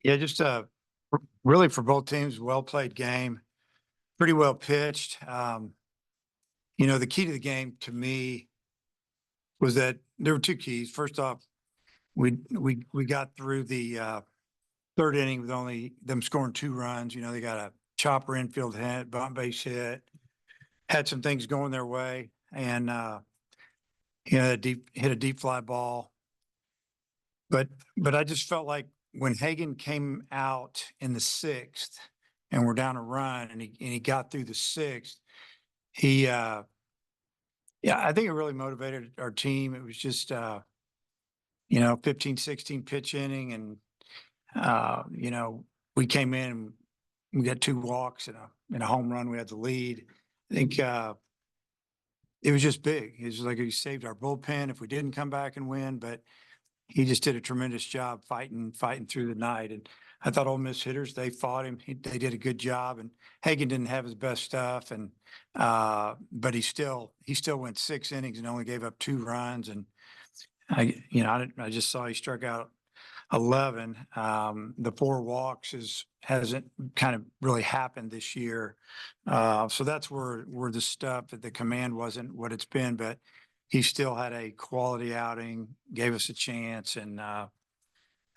Yeah, just really for both teams, well played game, pretty well pitched. The key to the game to me was that there were two keys. First off, we got through the third inning with only them scoring 2 runs. They got a chopper infield hit, bunt base hit, had some things going their way, and hit a deep fly ball. But I just felt like when Hagen came out in the sixth and we're down a run and he got through the sixth, yeah, I think it really motivated our team. It was just 15, 16 pitch inning, and we came in and we got 2 walks and a home run. We had the lead. I think it was just big. It was like he saved our bullpen if we didn't come back and win, but he just did a tremendous job fighting through the night. And I thought Ole Miss hitters, they fought him. They did a good job. And Hagen didn't have his best stuff, and but he still went 6 innings and only gave up 2 runs. And I just saw he struck out 11. The 4 walks hasn't kind of really happened this year. So that's where the stuff at the command wasn't what it's been, but he still had a quality outing, gave us a chance, and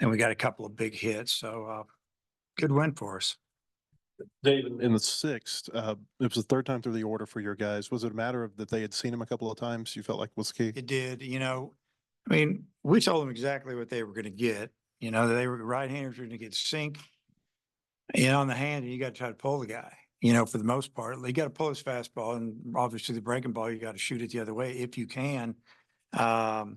we got a couple of big hits. So good win for us. Dave, in the sixth, it was the third time through the order for your guys. Was it a matter of that they had seen him a couple of times? You felt like was key? It did. We told them exactly what they were going to get. They were right-handers were going to get sink, on the hand, and you got to try to pull the guy. For the most part, you got to pull his fastball, and obviously the breaking ball, you got to shoot it the other way if you can. So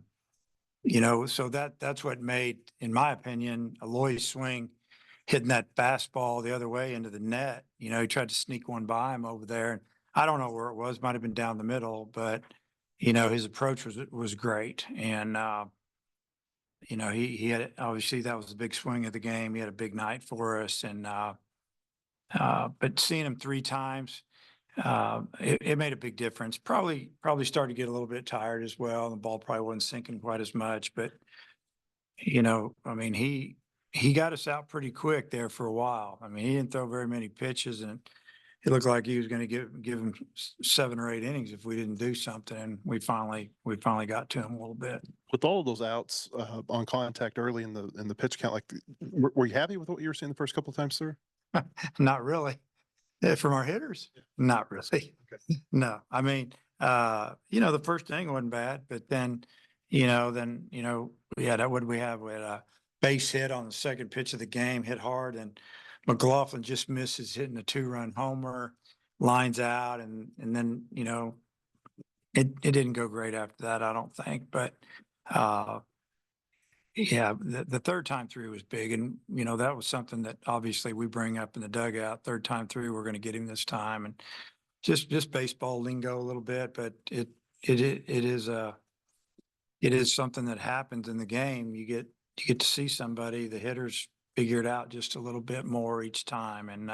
that's what made, in my opinion, Aloy's swing hitting that fastball the other way into the net. He tried to sneak one by him over there, and I don't know where it was. Might have been down the middle, but his approach was great, and he had, obviously that was the big swing of the game. He had a big night for us, and but seeing him 3 times, it made a big difference. Probably started to get a little bit tired as well. The ball probably wasn't sinking quite as much, but he got us out pretty quick there for a while. He didn't throw very many pitches, and it looked like he was going to give him 7 or 8 innings if we didn't do something. And we finally got to him a little bit. With all of those outs on contact early in the pitch count, like were you happy with what you were seeing the first couple of times through? Not really. From our hitters, not really. Okay. No, the first inning wasn't bad, but then we had what did we have? We had a base hit on the second pitch of the game, hit hard, and McLaughlin just misses hitting a 2-run homer, lines out, and then it didn't go great after that, I don't think, but yeah, the third time through was big, and that was something that obviously we bring up in the dugout. Third time through, we're going to get him this time, and just baseball lingo a little bit, but it is something that happens in the game. You get to see somebody, the hitters figure it out just a little bit more each time, and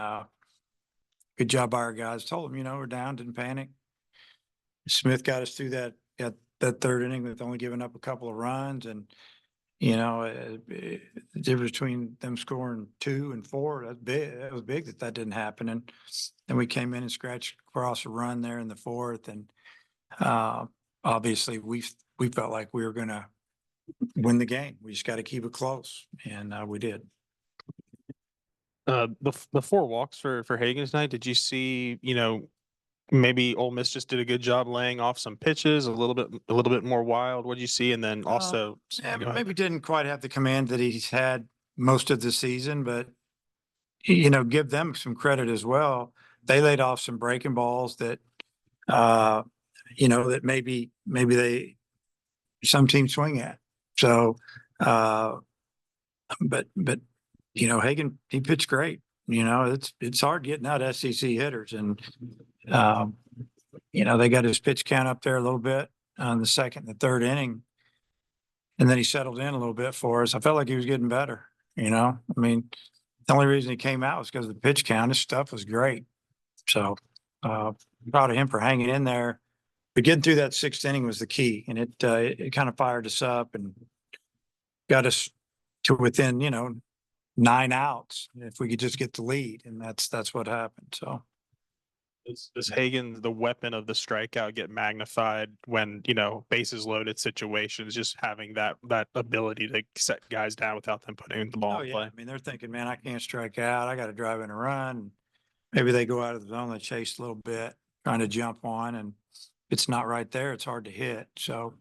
good job by our guys. Told them, we're down, didn't panic. Smith got us through that third inning with only giving up a couple of runs, and the difference between them scoring 2 and 4, that's big. That was big that didn't happen. And then we came in and scratched across a run there in the 4th. And obviously we felt like we were going to win the game. We just got to keep it close. And we did. The 4 walks for Hagen's night, did you see, maybe Ole Miss just did a good job laying off some pitches, a little bit more wild? What did you see? And then also, maybe didn't quite have the command that he's had most of the season, but give them some credit as well. They laid off some breaking balls that that maybe some teams swing at. So, but Hagen, he pitched great. It's hard getting out SEC hitters, and they got his pitch count up there a little bit on the second and the third inning, and then he settled in a little bit for us. I felt like he was getting better. The only reason he came out was because of the pitch count. His stuff was great, so proud of him for hanging in there. But getting through that 6th inning was the key, and it kind of fired us up and got us to within 9 outs if we could just get the lead, and that's what happened. So Does Hagen, the weapon of the strikeout, get magnified when, you know, bases loaded situations, just having that ability to set guys down without them putting the ball oh in yeah, play? I mean they're thinking, man, I can't strike out. I got to drive in a run. Maybe they go out of the zone, they chase a little bit, trying to jump on, and it's not right there. It's hard to hit. So,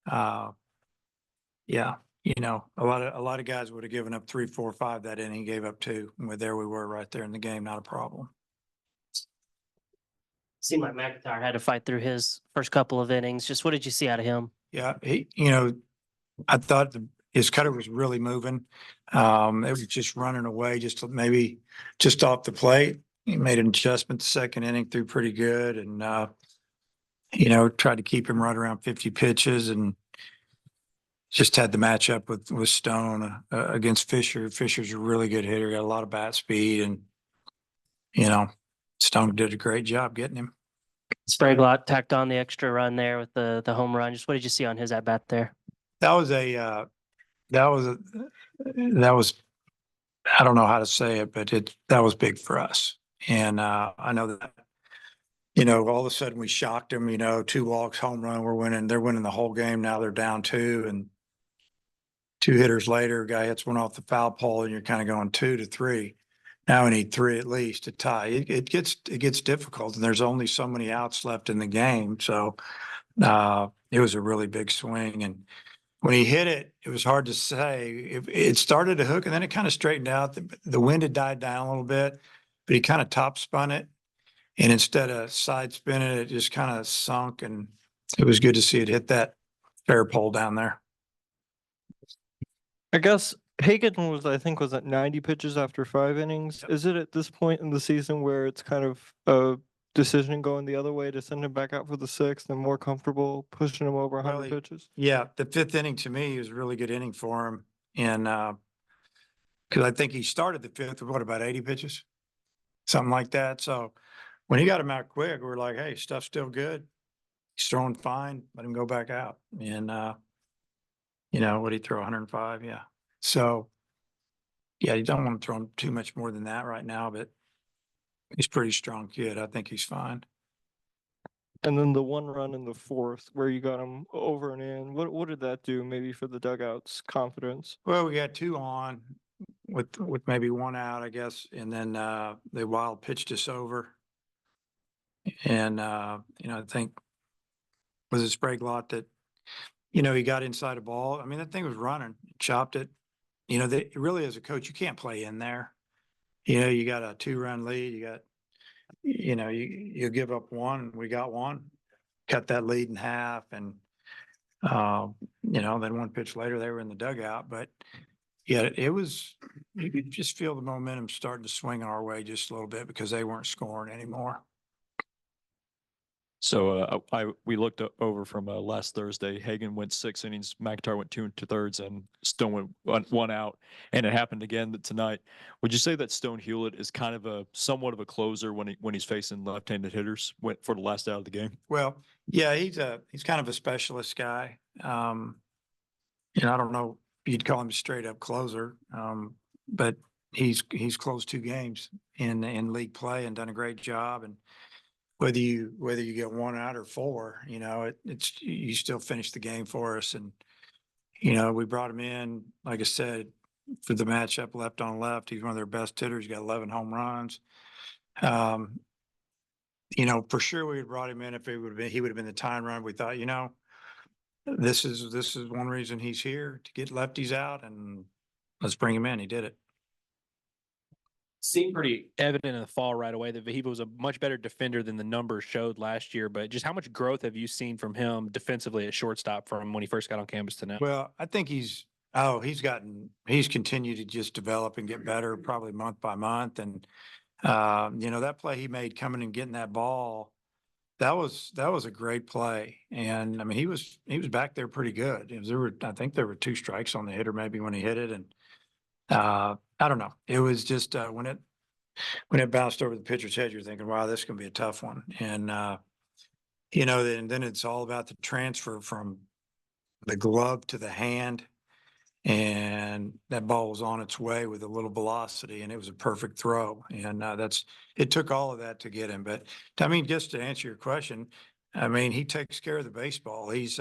yeah, you know, a lot of guys would have given up 3, 4, 5 that inning. Gave up 2, and there we were right there in the game. Not a problem. Seemed like McIntyre had to fight through his first couple of innings. Just what did you see out of him? Yeah, I thought his cutter was really moving. It was just running away, maybe just off the plate. He made an adjustment the second inning, threw pretty good, and tried to keep him right around 50 pitches, and just had the matchup with Stone against Fisher. Fisher's a really good hitter, got a lot of bat speed, and Stone did a great job getting him. Spraglot tacked on the extra run there with the home run. Just what did you see on his at bat there? That was I don't know how to say it, but that was big for us. And I know that, all of a sudden we shocked them, 2 walks, home run, they're winning the whole game. Now they're down 2, and 2 hitters later, a guy hits one off the foul pole, and you're kind of going 2-3. Now we need 3 at least to tie. It gets difficult, and there's only so many outs left in the game. So it was a really big swing, and when he hit it, it was hard to say. It started to hook, and then it kind of straightened out. The wind had died down a little bit, but he kind of top spun it, and instead of side spinning it, just kind of sunk, and it was good to see it hit that fair pole down there. I guess Hagen was at 90 pitches after 5 innings. Yep. Is it at this point in the season where it's kind of a decision going the other way to send him back out for the 6th and more comfortable pushing him over 100 Well, pitches? Yeah, the 5th inning to me was a really good inning for him, and because I think he started the 5th with about 80 pitches, something like that. So when he got him out quick, we were like, hey, stuff's still good. He's throwing fine. Let him go back out. And what did he throw? 105? Yeah. So yeah, you don't want to throw him too much more than that right now, but he's a pretty strong kid. I think he's fine. And then the 1 run in the 4th where you got him over and in. What did that do maybe for the dugout's confidence? Well, we got 2 on with maybe 1 out, I guess, and then they wild pitched us over. And I think was it Spraglot that he got inside a ball. I mean, that thing was running, chopped it. Really as a coach, you can't play in there. You got a 2-run lead. You got, you give up 1. We got 1, cut that lead in half, and then 1 pitch later they were in the dugout. But yeah, you could just feel the momentum starting to swing our way just a little bit because they weren't scoring anymore. So we looked over from last Thursday. Hagen went 6 innings, McIntyre went 2 2/3, and Stone went 1 out. And it happened again tonight. Would you say that Stone Hewlett is kind of somewhat of a closer when he's facing left-handed hitters for the last out of the game? Well, yeah, he's kind of a specialist guy. I don't know if you'd call him a straight up closer, but he's closed 2 games in league play and done a great job. And whether you get 1 out or 4, it's you still finish the game for us. And we brought him in, like I said, for the matchup left on left. He's one of their best hitters. He's got 11 home runs. For sure we would brought him in if he would have been the time run. We thought, this is one reason he's here, to get lefties out, and let's bring him in. He did it. Seemed pretty evident in the fall right away that Viiva was a much better defender than the numbers showed last year. But just how much growth have you seen from him defensively at shortstop from when he first got on campus to now? Well, I think he's continued to just develop and get better, probably month by month. And that play he made coming and getting that ball, that was a great play. And I mean, he was back there pretty good. I think there were 2 strikes on the hitter maybe when he hit it. And I don't know. It was just when it bounced over the pitcher's head, you're thinking, wow, this is going to be a tough one. And then it's all about the transfer from the glove to the hand. And that ball was on its way with a little velocity, and it was a perfect throw. And it took all of that to get him. But I mean, just to answer your question, I mean, he takes care of the baseball. He's,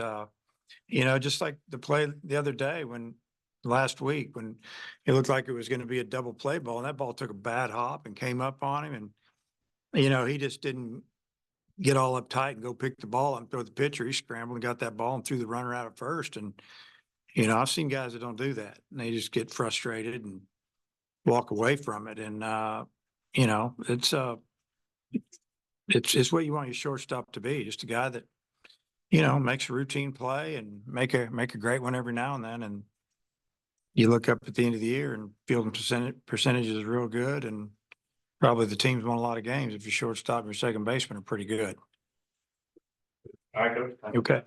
just like the play the other day last week when it looked like it was going to be a double play ball, and that ball took a bad hop and came up on him. And, he just didn't get all uptight and go pick the ball and throw the pitcher. He scrambled and got that ball and threw the runner out at first. And, I've seen guys that don't do that, and they just get frustrated and walk away from it. And, it's what you want your shortstop to be, just a guy that, makes a routine play and make a great one every now and then. And you look up at the end of the year and fielding percentage is real good. And probably the team's won a lot of games if your shortstop and your second baseman are pretty good. All right, Coach. Okay.